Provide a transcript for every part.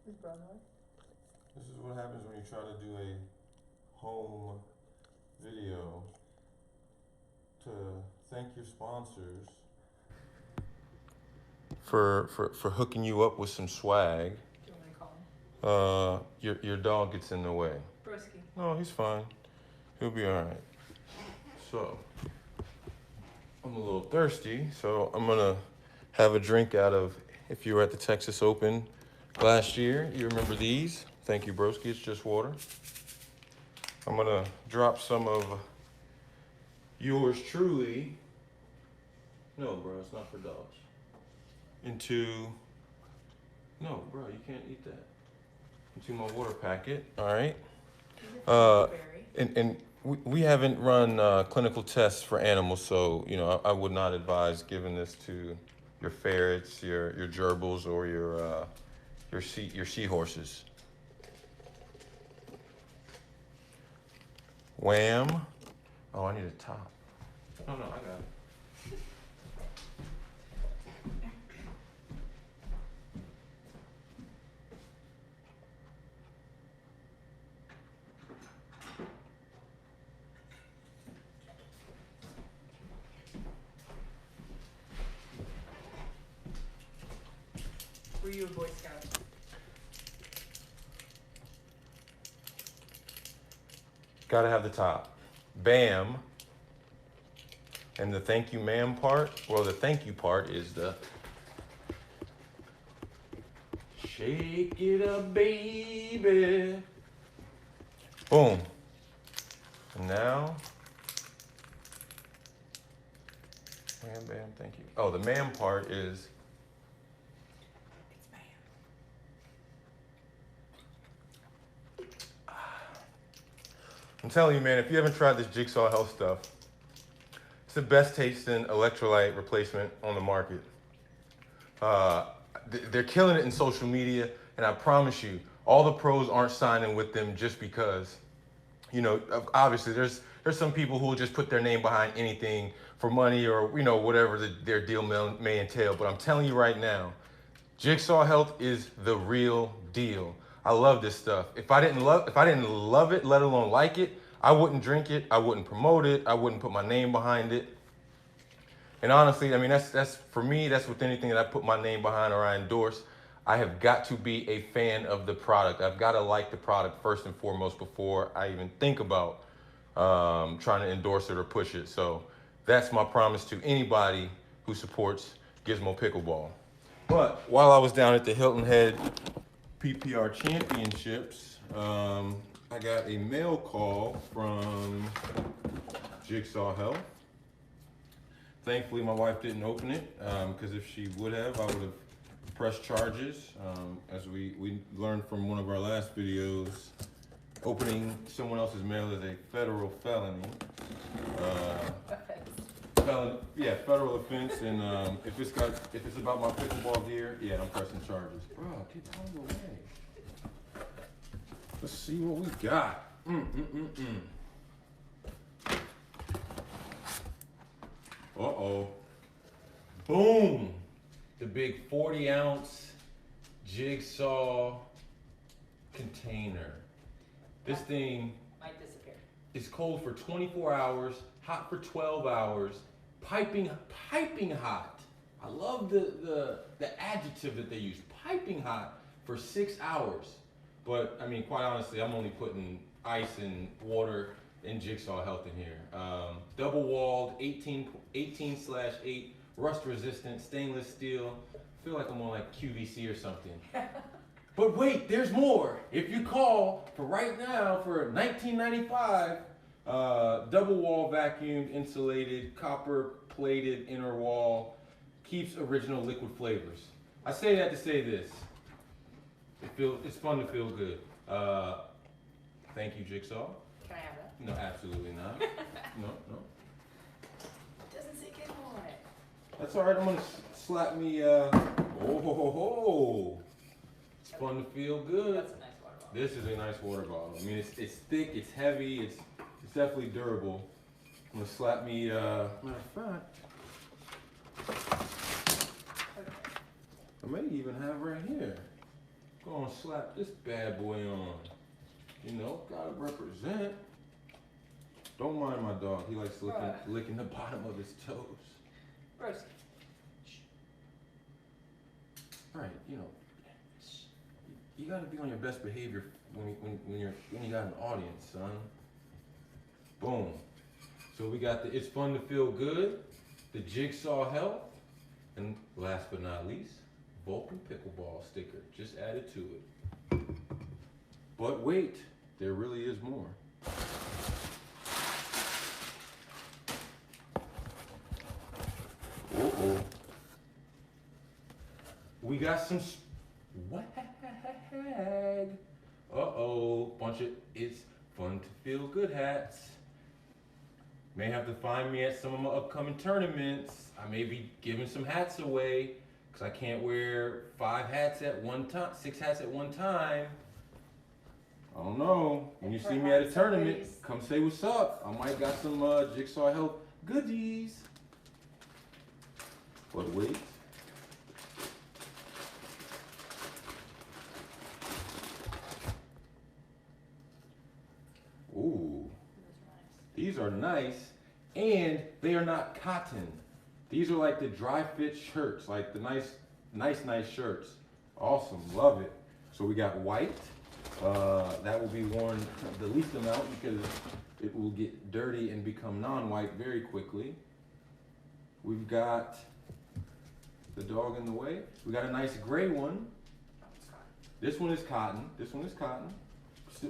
His brother. This is what happens when you try to do a home video to thank your sponsors for hooking you up with some swag. Do you want me to call him? Your dog gets in the way. Broski. No, he's fine. He'll be all right. So, I'm a little thirsty, so I'm gonna have a drink out of, if you were at the Texas Open last year, you remember these? Thank you, Broski, it's just water. I'm gonna drop some of yours truly. No, bro, it's not for dogs. No, bro, you can't eat that. Into my water packet, all right? And we haven't run clinical tests for animals, so I would not advise giving this to your ferrets, your gerbils, or your seahorses. Wham! Oh, I need a top. No, I got it. Were you a Boy Scout? Gotta have the top. Bam. And the thank you ma'am part, well, the thank you part is the shake it up, baby. Boom. And now, bam, bam, thank you. Oh, the ma'am part is, It's bam. I'm telling you, man, if you haven't tried this JigSaw Health stuff, it's the best tasting electrolyte replacement on the market. They're killing it in social media, and I promise you, all the pros aren't signing with them just because, obviously there's some people who will just put their name behind anything for money or, whatever their deal may entail. But I'm telling you right now, JigSaw Health is the real deal. I love this stuff. If I didn't love it, let alone like it, I wouldn't drink it. I wouldn't promote it. I wouldn't put my name behind it. And honestly, I mean, that's for me, that's with anything that I put my name behind or I endorse. I have got to be a fan of the product. I've got to like the product first and foremost before I even think about trying to endorse it or push it. So that's my promise to anybody who supports Gizmo Pickleball. But while I was down at the Hilton Head PPR Championships, I got a mail call from JigSaw Health. Thankfully, my wife didn't open it, because if she would have, I would have pressed charges. As we learned from one of our last videos, opening someone else's mail is a federal felony. Federal offense, and if it's about my pickleball gear, yeah, I'm pressing charges. Bro, get out of the way. Let's see what we got. Uh-oh. Boom! The big 40-ounce JigSaw container. This thing Might disappear. is cold for 24 hours, hot for 12 hours, piping hot. I love the adjective that they use, piping hot for 6 hours. But I mean, quite honestly, I'm only putting ice and water and JigSaw Health in here. Double walled, 18/8, rust resistant, stainless steel. I feel like I'm on like QVC or something. But wait, there's more. If you call for right now for $19.95, double wall vacuumed, insulated, copper plated inner wall, keeps original liquid flavors. I say that to say this. It's fun to feel good. Thank you, JigSaw. Can I have that? No, absolutely not. No. It doesn't say Gizmo on it. That's all right. I'm gonna slap me. Oh ho ho ho! It's fun to feel good. That's a nice water bottle. This is a nice water bottle. I mean, it's thick, it's heavy, it's definitely durable. I'm gonna slap me. Matter of fact, Okay. I may even have right here. Go on, slap this bad boy on. You know, gotta represent. Don't mind my dog. He likes licking the bottom of his toes. Roast. Right, you know, you gotta be on your best behavior when you got an audience, son. Boom. So we got the It's Fun to Feel Good, the JigSaw Health, and last but not least, Vulcan Pickleball sticker. Just added to it. But wait, there really is more. Uh-oh. We got some swag. Uh-oh. Bunch of It's Fun to Feel Good hats. May have to find me at some of my upcoming tournaments. I may be giving some hats away because I can't wear 5 hats at one time, 6 hats at one time. I don't know. When you see me at a tournament, come say what's up. I might got some JigSaw Health goodies. But wait. Ooh. These are nice, and they are not cotton. These are like the dry fit shirts, like the nice shirts. Awesome, love it. So we got white. That will be worn the least amount because it will get dirty and become non-white very quickly. We've got the dog in the way. We got a nice gray one. This one is cotton. This one is cotton,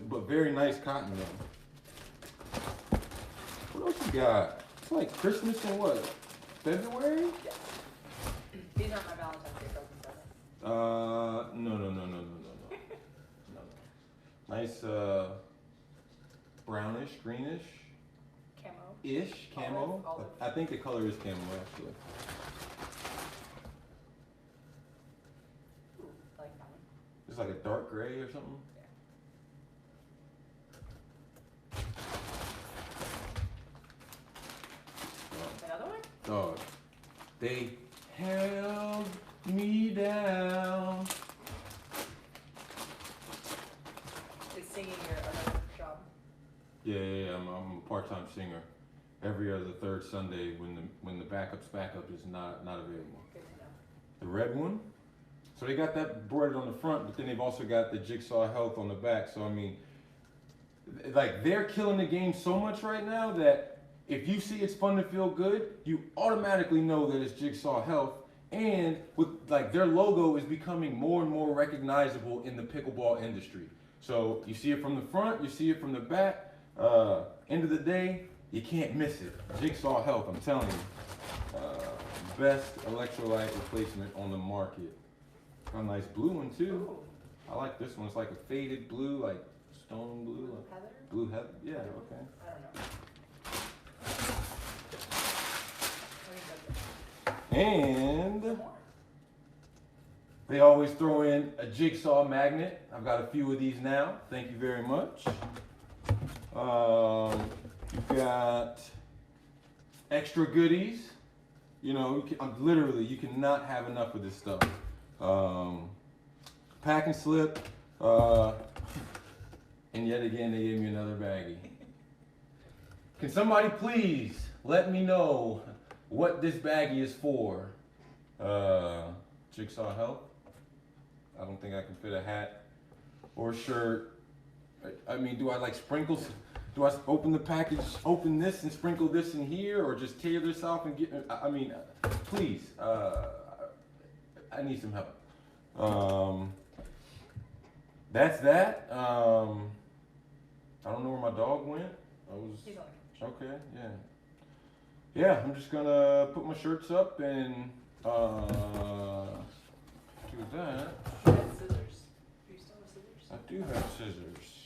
but very nice cotton though. What else you got? It's like Christmas in what? February? Yes. These aren't my Valentine's Day presents, No. Nice brownish, greenish. Camo. Camo. Olive. I think the color is camo actually. Ooh, I like that one. It's like a dark gray or something. Another one? Dog. They held me down. Is singing your other job? Yeah, I'm a part-time singer. Every other third Sunday when the backup is not available. Good to know. The red one. So they got that embroidered on the front, but then they've also got the JigSaw Health on the back. So I mean, like they're killing the game so much right now that if you see It's Fun to Feel Good, you automatically know that it's JigSaw Health. And with like their logo is becoming more and more recognizable in the pickleball industry. So you see it from the front, you see it from the back. End of the day, you can't miss it. JigSaw Health, I'm telling you. Best electrolyte replacement on the market. Got a nice blue one too. Ooh. I like this one. It's like a faded blue, like stone blue. Blue heather? Blue heather. Yeah, okay. I don't know. And More. they always throw in a jigsaw magnet. I've got a few of these now. Thank you very much. You've got extra goodies. You know, you cannot have enough of this stuff. Pack and slip. And yet again, they gave me another baggie. Can somebody please let me know what this baggie is for? JigSaw Health. I don't think I can fit a hat or a shirt. I mean, do I like sprinkles? Do I open the package, open this and sprinkle this in here, or just tear this off and get? I mean, please. I need some help. That's that. I don't know where my dog went. He's on. Okay, yeah. Yeah, I'm just gonna put my shirts up and do that. You have scissors. Do you still have scissors? I do have scissors.